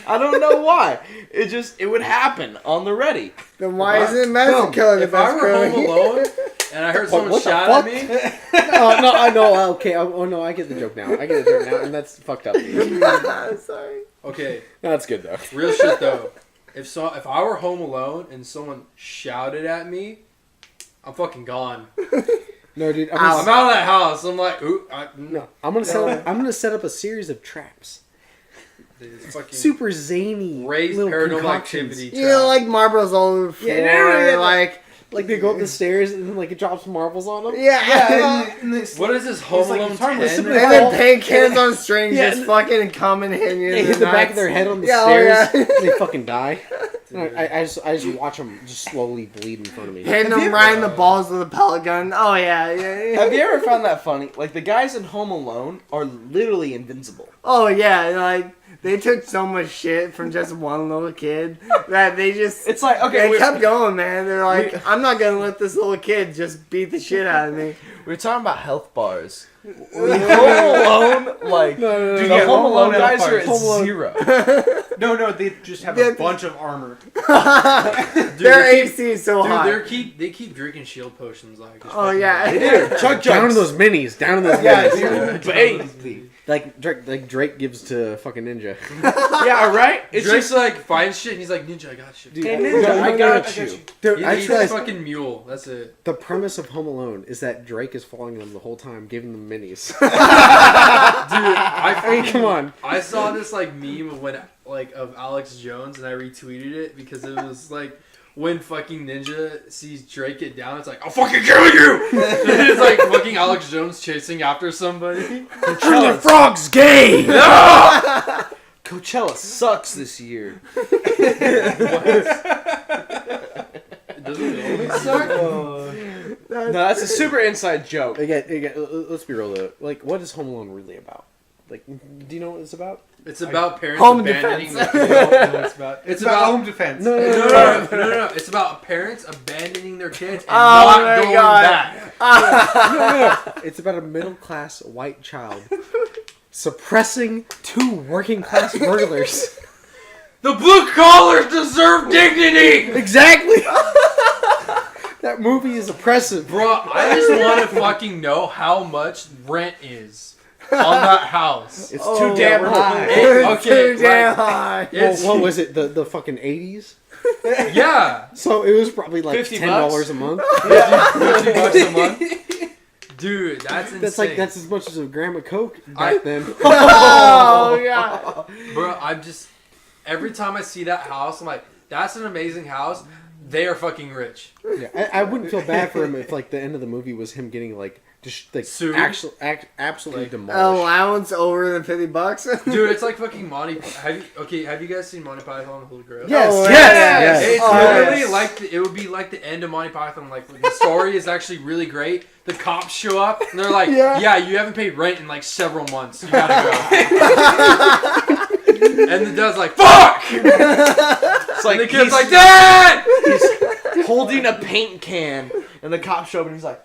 I don't know why. It would happen on the ready. Then why isn't it Mexico the If I best were home curling? alone and I heard someone what the shout fuck? at me, No, I know. Okay. Oh no, I get the joke now. And that's fucked up. No, Sorry. okay, that's good though. real shit though. If I were home alone and someone shouted at me, I'm fucking gone. No, dude. I'm out of that house. I'm like, ooh, No, I'm gonna set up a series of traps. it's fucking Super zany raised little paranormal concoctions. activity. You know, like marbles all over the floor. Yeah, like they go up the stairs and then like it drops marbles on them. yeah. What is this Home like Alone it's harmless. 10? And then paint cans on strings Yeah, just and- fucking come and hit you. They in hit the back of nuts. their head on the Yeah, oh, stairs. yeah. They fucking die. I just watch them just slowly bleed in front of me. Hitting them right in the balls with a pellet gun. Oh yeah, yeah. Have you ever found that funny? Like the guys in Home Alone are literally invincible. Oh yeah, like they took so much shit from just one little kid that they just It's like okay, they kept going, man. They're like, I'm not gonna let this little kid just beat the shit out of me. we're talking about health bars. Home Alone, like No, dude, no, the Home Alone Home guys Alone are at Home Alone. 0. No, they just have Yeah. a bunch of armor. Their AC is so Dude, high. they keep drinking shield potions like. it's Oh fucking yeah. Dude, chug Down to jugs. those minis. Down to those Yeah, minis. dude, baby. Like Drake gives to fucking Ninja. Yeah, right. It's Drake's just like finds shit and he's like, Ninja, I got you. Dude, Hey, no, Ninja, no, I no, got no. you. Dude, He I needs realized a fucking mule. That's it. the premise of Home Alone is that Drake is following them the whole time, giving them minis. Dude, I I mean, come on. I saw this like meme of when of Alex Jones and I retweeted it because it was like when fucking Ninja sees Drake get down, it's like, I'll fucking kill you! It's like fucking Alex Jones chasing after somebody. Coachella. frog's gay! Coachella sucks this year. Doesn't it always suck? that's a super inside joke. Again, let's be real though. Like, what is Home Alone really about? Like, do you know what it's about? It's about parents Home abandoning defense. their kids. It's about home defense. No. It's about parents abandoning their kids and Oh not my going God. back. No. It's about a middle-class white child suppressing 2 working-class burglars. The blue collars deserve dignity! Exactly! That movie is oppressive. Bro, I just want to fucking know how much rent is on that house. It's too damn high. Okay, Too damn like, high. it's, What was it? The fucking 80s? yeah. So it was probably like $50 $10 a month. $50 a month. Dude, that's insane. That's as much as a gram of Coke back then. Oh god. Bro, I'm just... Every time I see that house, I'm like, that's an amazing house. They are fucking rich. Yeah, I wouldn't feel bad for him if like the end of the movie was him getting like just like Sued? absolutely demolished. Allowance over than $50. Dude, it's like fucking Monty... Have you guys seen Monty Python and the Holy Grail? Yes, Oh, yes. It's Oh, literally yes. like it would be like the end of Monty Python. Like the story is actually really great. The cops show up and they're like, "Yeah, you haven't paid rent in like several months. You gotta go." And the dad's like, "Fuck!" It's like And the kid's he's, like, "Dad!" he's holding a paint can, and the cop shows up, and he's like,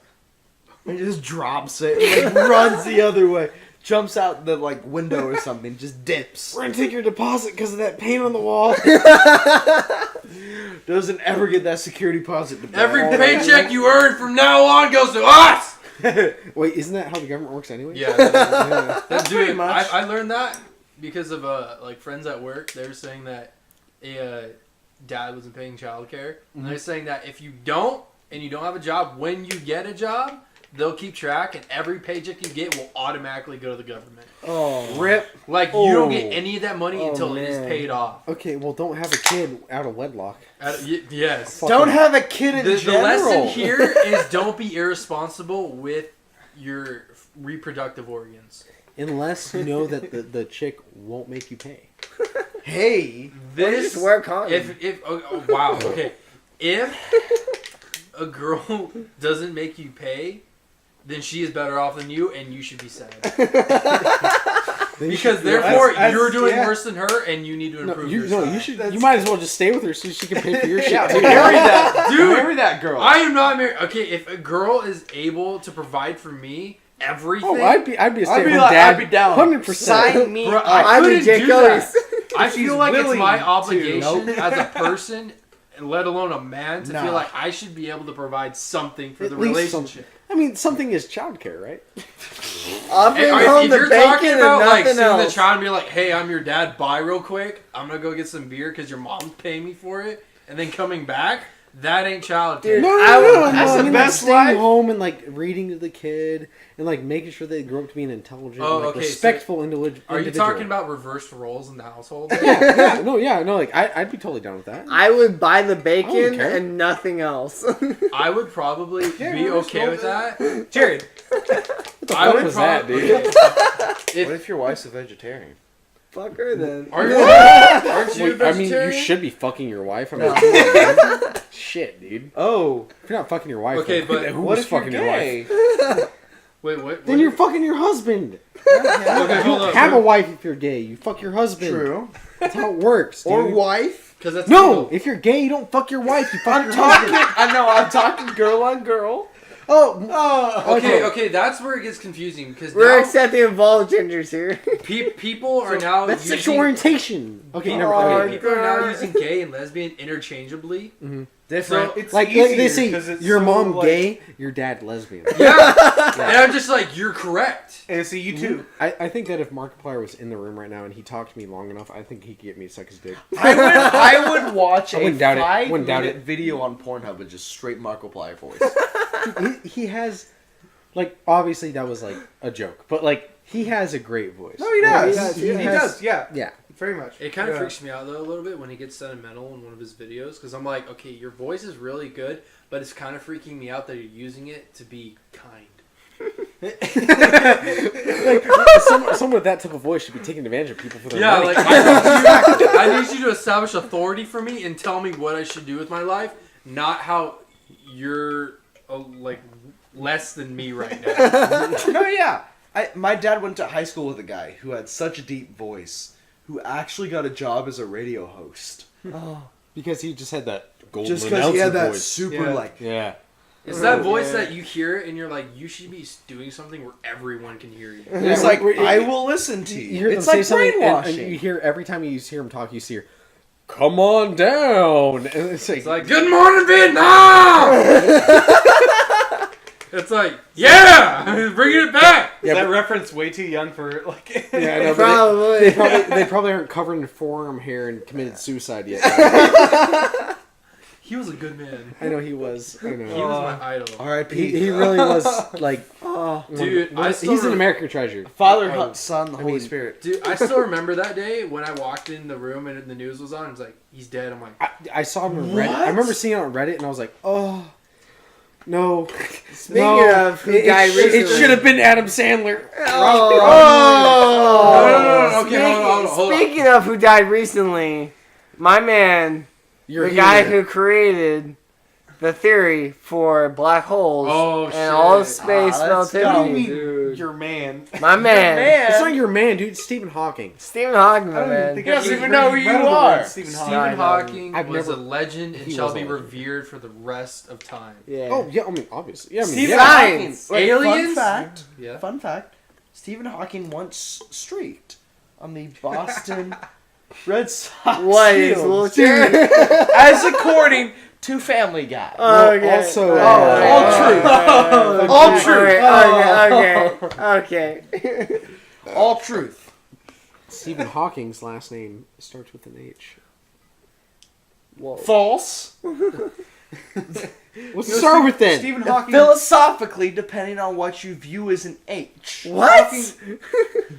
and he just drops it, and like runs the other way, jumps out the like window or something, just dips. We're gonna take your deposit because of that paint on the wall. Doesn't ever get that security deposit. Every paycheck you earn from now on goes to us. Wait, isn't that how the government works anyway? Yeah, That's pretty dude. much. I learned that because of like friends at work. They were saying that a dad wasn't paying childcare, and they're saying that if you don't and you don't have a job, when you get a job, they'll keep track, and every paycheck you get will automatically go to the government. Oh. Rip. Like you don't get any of that money until it is man. paid off. Okay, well, don't have a kid out of wedlock. Yes. Don't have a kid in The general. lesson here is don't be irresponsible with your reproductive organs. Unless you know that the chick won't make you pay. Hey, This Just wear condoms. if wow, okay. If a girl doesn't make you pay, then she is better off than you, and you should be sad. Because therefore you're doing worse than her, and you need to improve yourself. You might as well just stay with her so she can pay for your shit. yeah, too. marry that Dude, marry that girl. I am not married. Okay, if a girl is able to provide for me everything, Oh, I'd be a I'd stay-at-home be like, dad. I'd be down. 100%. Sign me bro, up. I I'd be couldn't Jake do that. Ellis. I feel like it's willing my to. obligation Nope. as a person, let alone a man, to Nah. feel like I should be able to provide something for At the least relationship. I mean, something is childcare, right? I'll bring If home the you're bacon talking and about like nothing seeing the else. child and be like, "Hey, I'm your dad. Bye, real quick. I'm gonna go get some beer because your mom's paying me for it," and then coming back, that ain't child care. Dude, No, That's the I mean, best like, staying life. home and like reading to the kid and like making sure they grow up to be an intelligent, Oh, like, okay, respectful individual. Are you talking about reversed roles in the household? Yeah, no, like I'd be totally down with that. I would buy the I bacon wouldn't care. and nothing else. I would probably be reversed okay with that. Jared. I would was that, probably. dude? What if your wife's a vegetarian? Fuck her then. Aren't you a Wait, I mean, you vegetarian? should be fucking your wife. I mean, come on, man. Shit, dude. Oh, If you're not fucking your wife, Okay, then but who's what if you're fucking your wife? gay? Wait, what? Then you're fucking your husband. okay. You Hold don't up. have a wife if you're gay. You fuck your husband. True. That's how it works, dude. Or wife? Because that's No, legal. if you're gay, you don't fuck your wife. You fuck I'm your talking. husband. I know. I'm talking girl on girl. Oh, Okay, that's where it gets confusing because We're now accepting involved genders here. people are now that's using, sexual orientation. Okay, people, never Oh, mind. people are now using gay and lesbian interchangeably. Different. So- It's Like easier they say, 'cause it's your so, mom like- gay, your dad lesbian. Yeah, and I'm just like, you're correct. And see, you too. I think that if Markiplier was in the room right now and he talked to me long enough, I think he could get me to suck his dick. I would watch I a wouldn't doubt it. Wouldn't doubt 5-minute it. video on Pornhub with just straight Markiplier voice. He has, like, obviously that was like a joke, but like he has a great voice. No, he does. He does, yeah. Yeah. Very much. It kind of Yeah. freaks me out though a little bit when he gets sentimental in one of his videos because I'm like, okay, your voice is really good, but it's kind of freaking me out that you're using it to be kind. Like someone with that type of voice should be taking advantage of people for their Yeah, money. like I need you to establish authority for me and tell me what I should do with my life, not how you're like less than me right now. No, yeah. My dad went to high school with a guy who had such a deep voice, who actually got a job as a radio host. Oh, because he just had that golden Just because he had that voice. super Yeah. It's that voice that you hear it and you're like, you should be doing something where everyone can hear you. It's like, I will listen to you. hear It's them like say something, brainwashing. and you hear every time you hear him talk, you see her, "Come on down." And It's like, good morning, Vietnam! It's like, yeah! Bringing it back! Is that reference way too young for, like... Yeah, I know, Probably. they probably aren't covered in forearm hair and committed suicide yet. He was a good man. I know he was. I He know. was my idol. R.I.P. He really was like, Dude, he's an American treasure. Father, Oh. Son, the Holy Spirit. Dude, I still remember that day when I walked in the room and the news was on. It's like, he's dead. I'm like, I saw him on Reddit. I remember seeing it on Reddit, and I was like, oh, no. Speaking of who died recently. It should have been Adam Sandler. Oh. Okay, hold on. Speaking of who died recently, my man, You're the guy who created the theory for black holes and all space relativity. Dude. Your man. My man. It's not your man, dude. It's Stephen Hawking. Stephen Hawking, my man. He doesn't even know who you are. Stephen Hawking. Hawking I've was never- a legend and he shall was a be legend. revered for the rest of time. Yeah. Oh yeah, I mean obviously. Yeah, I mean Stephen yeah. Hawking. Wait, Aliens? Fun fact. Stephen Hawking once streaked on the Boston Red Sox. What is field. wheelchair? As according to Family Guy. Okay. also, all truth. Okay. All truth. Stephen Hawking's last name starts with an H. Whoa. False. Let's start with then. Stephen Hawking. Philosophically, depending on what you view as an H. What?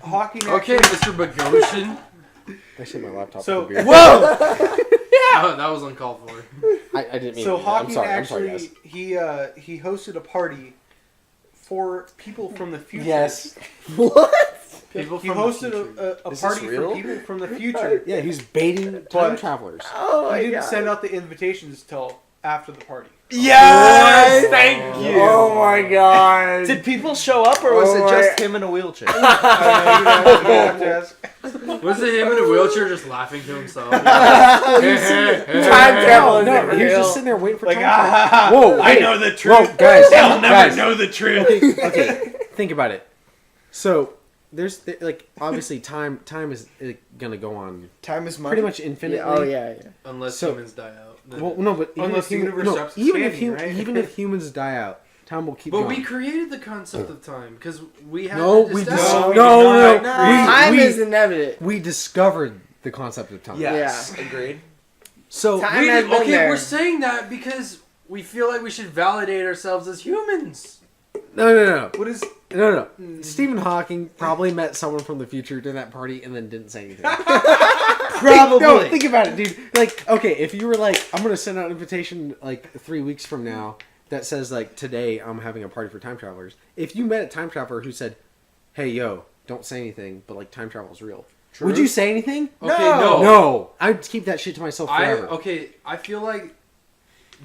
Hawking Okay, actually- Mr. Bogosian. I said my laptop. So- So, Whoa! Oh, that was uncalled for. I didn't mean. So to. Hawking I'm sorry, actually guys. he hosted a party for people from the future. Yes. What? People He from hosted the future. a Is party this for real? people from the future. Yeah, he's baiting time But- travelers. Oh my He didn't god. send out the invitations till after the party. Yes! What? Thank you! Oh my god. Did people show up or was Oh it just my- him in a wheelchair? I don't know, you'd have to ask. Was it him in a wheelchair just laughing to himself? Time travel is No, never he was real. just sitting there waiting for Like, time travel. Whoa, I hey, know the truth. Whoa, guys, They'll never guys. know the truth. Okay, think about it. So there's like obviously time is gonna go on Time is money. pretty much infinitely. Yeah, oh yeah. Unless So- humans die out. Then- Well, no, but even Unless if the human- universe no, stops even if expanding, right? even if humans die out, time will keep but going. we created the concept of time because we had No, to we establish- dis- No, we no, did no, not. we- Time we- is inevitable. we discovered the concept of time. Yes, agreed. So Time has been okay, there. we're saying that because we feel like we should validate ourselves as humans. no. What is No. Stephen Hawking probably met someone from the future during that party and then didn't say anything. Probably. No, think about it, dude. Like, okay, if you were like, I'm gonna send out an invitation like 3 weeks from now that says like today I'm having a party for time travelers. If you met a time traveler who said, "Hey, yo, don't say anything," but like time travel is real, would you say anything? Okay, no. No, I'd keep that shit to myself forever. I feel like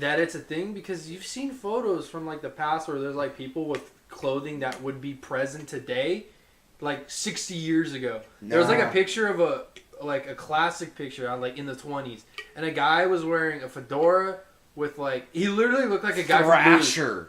that it's a thing because you've seen photos from like the past where there's like people with clothing that would be present today, like 60 years ago. There was like a picture of a classic picture on like in the 20s, and a guy was wearing a fedora with like he literally looked like a guy Thrasher.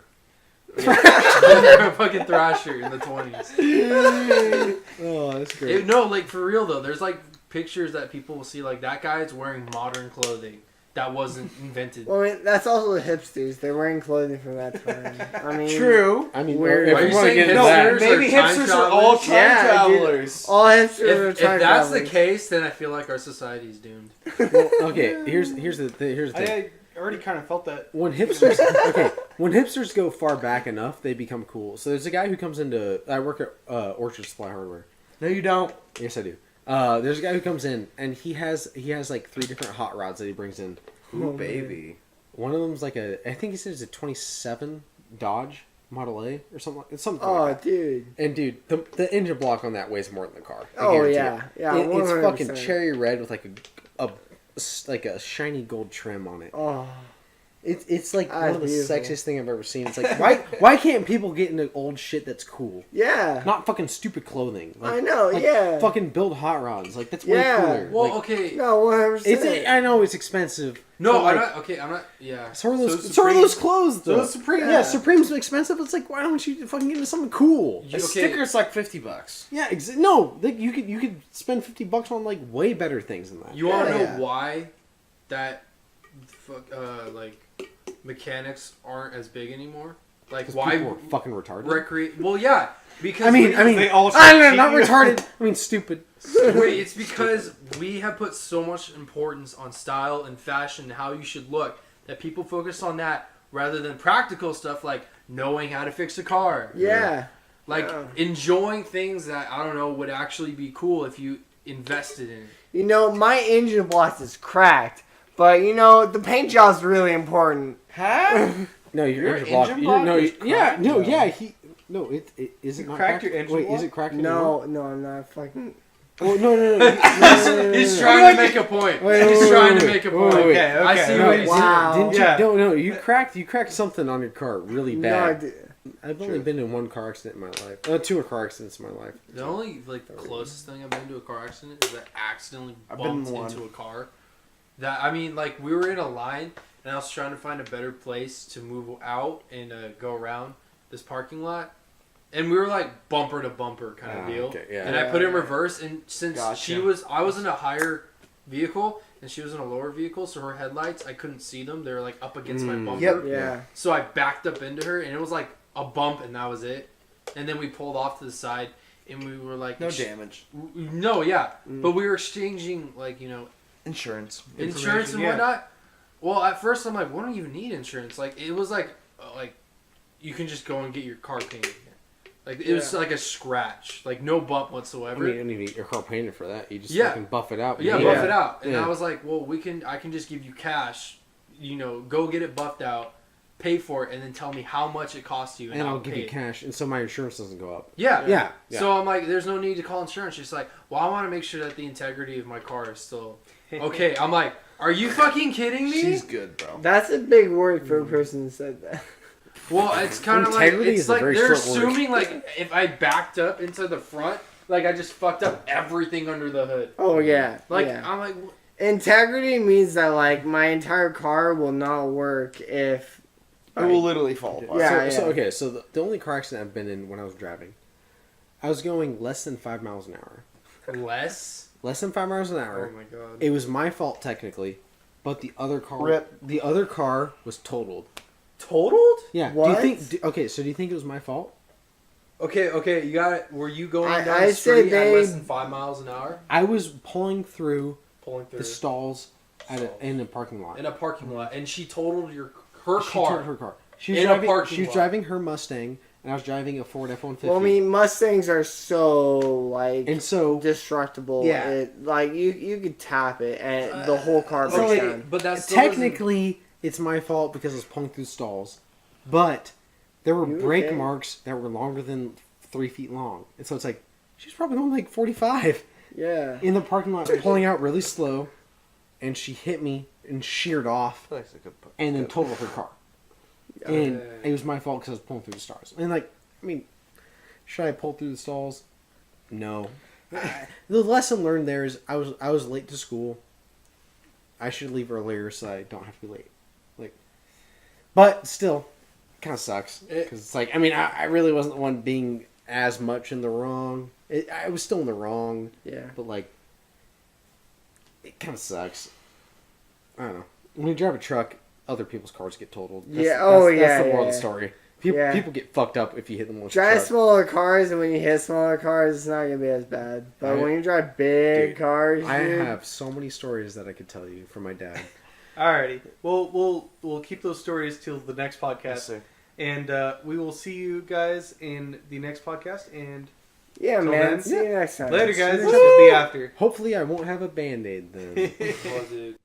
from a fucking Thrasher in the 20s. Oh, that's great. No, like for real though, there's like pictures that people will see like that guy's wearing modern clothing that wasn't invented. Well, I mean, that's also the hipsters. They're wearing clothing from that time. I mean, True. I mean, Weird. if Are we you want to saying get into hipsters that, are Maybe time hipsters are all travelers? time Yeah, dude. travelers. All hipsters are If time that's the travelers. case, then I feel like our society's doomed. well, okay, here's the thing. I already kind of felt that. When hipsters go far back enough, they become cool. So there's a guy who comes into. I work at Orchard Supply Hardware. No, you don't. Yes, I do. There's a guy who comes in and he has like 3 different hot rods that he brings in. Ooh, baby. One of them's like I think he said it's a 27 Dodge Model A or something. It's something. Oh, like that. dude. And dude, the engine block on that weighs more than the car. I Oh, guarantee yeah. it. Yeah, It's 100%. fucking cherry red with like a shiny gold trim on it. Oh. It's like Ah, one of the beautiful. sexiest thing I've ever seen. It's like why can't people get into old shit that's cool? Yeah. Not fucking stupid clothing. Like, I know, like, yeah. Fucking build hot rods. Like that's way Yeah. cooler. Well, Like, okay. No, 100%. I know it's expensive. No, but, I'm like, not. Okay, I'm not. Yeah. So are those. So are Supreme- those clothes though. So is Supreme. Yeah, Supreme's expensive. It's like why don't you fucking get into something cool? You- A okay. sticker's like $50. Yeah, no, you could spend $50 on like way better things than that. You want to know Yeah. why that like mechanics aren't as big anymore? Like 'Cause why people are fucking retarded. recreate? Well, yeah, because I mean, They all I don't know, cheat not you. retarded. I mean, stupid. wait, it's because we have put so much importance on style and fashion and how you should look that people focus on that rather than practical stuff like knowing how to fix a car. Yeah. Like Yeah. enjoying things that I don't know would actually be cool if you invested in it. You know, my engine block is cracked, but you know, the paint job's really important. Huh? No, Your engine block. engine block No, is yeah, cracked? no, No. yeah. It is it You not cracked your engine Wait, block? is it cracked anymore? No, I'm not fucking. Oh no. He's trying to make a point. He's trying to make a point. Wait. Okay, I see no, what he's Wow. doing. Didn't Yeah. you? No, you cracked something on your car really No, bad. I've only been in one car accident in my life. 2 car accidents in my life. The only like closest thing I've been to a car accident is that I accidentally I've been in bumped one. into a car. That I mean, like we were in a line and I was trying to find a better place to move out and go around this parking lot, and we were like bumper to bumper kind of deal. Okay, yeah. And I put it in reverse, and since Gotcha. I was in a higher vehicle and she was in a lower vehicle, so her headlights I couldn't see them. They were like up against my bumper. Yep. Yeah. So I backed up into her, and it was like a bump, and that was it. And then we pulled off to the side, and we were like, No damage. No, yeah, but we were exchanging like Insurance. insurance and yeah. whatnot. Well, at first I'm like, we don't even need insurance. Like it was like you can just go and get your car painted. Like it was like a scratch, like no bump I whatsoever. mean, you don't even need your car painted for that. You just Yeah. fucking buff it out. Yeah, You buff need it out. And Yeah. I was like, well, I can just give you cash, go get it buffed out, pay for it, and then tell me how much it costs you, And I'll I'll give pay you it. cash, and so my insurance doesn't go up. Yeah. Yeah. So I'm like, there's no need to call insurance. She's like, well, I want to make sure that the integrity of my car is still okay. I'm like, are you fucking kidding me? She's good, bro. That's a big word for a person who said that. Well, it's kind of like Integrity it's is a like very they're short word. assuming like if I backed up into the front, like I just fucked up everything under the hood. Oh yeah. Like yeah. I'm like, Integrity means that like my entire car will not work if. It will literally fall apart. Yeah. So the only car accident I've been in when I was driving, I was going less than 5 miles an hour. less. Less than 5 miles an Oh hour. my god. It was my fault technically, but the other car, Rip. the other car was totaled. Totaled? Yeah. What? Do you think? Okay, so do you think it was my fault? Okay, you got it. Were you going down I the say street at they- less than 5 miles an hour? I was pulling through Pulling through the stalls in a parking lot. in a parking lot, and she totaled her She car. totaled her car. She was In a driving, parking She was lot. driving her Mustang, and I was driving a Ford F-150. Well, I mean, Mustangs are so like and so destructible. Yeah. Like you could tap it and the whole car so, breaks like, down. But that's still doesn't- technically it's my fault because I was pulling through stalls, but there were You brake okay? marks that were longer than 3 feet long, and so it's like she's probably going like 45 Yeah. in the parking lot, pulling out really slow, and she hit me and sheared off, That's a good point. and then totaled her car. And it was my fault because I was pulling through the stars. And like, I mean, should I pull through the stalls? No. The lesson learned there is I was late to school. I should leave earlier so I don't have to be late. Like, but still, kind of sucks because it's like, I mean, I really wasn't the one being as much in the wrong. I was still in the wrong, Yeah. but like, it kind of sucks. I don't know. When you drive a truck, other people's cars get totaled. That's, Yeah, oh, that's yeah, the moral of yeah. the story. People, Yeah. people get fucked up if you hit them with a Drive truck. smaller cars, and when you hit smaller cars, it's not gonna be as bad. But Right. when you drive big Dude, cars, I dude, have so many stories that I could tell you from my dad. Alrighty. We'll keep those stories till the next podcast. Yes, sir. And we will see you guys in the next podcast. And yeah, Till man. then, See you next time. later, guys. Woo! This is the after. Hopefully, I won't have a band-aid then. Oh, dude.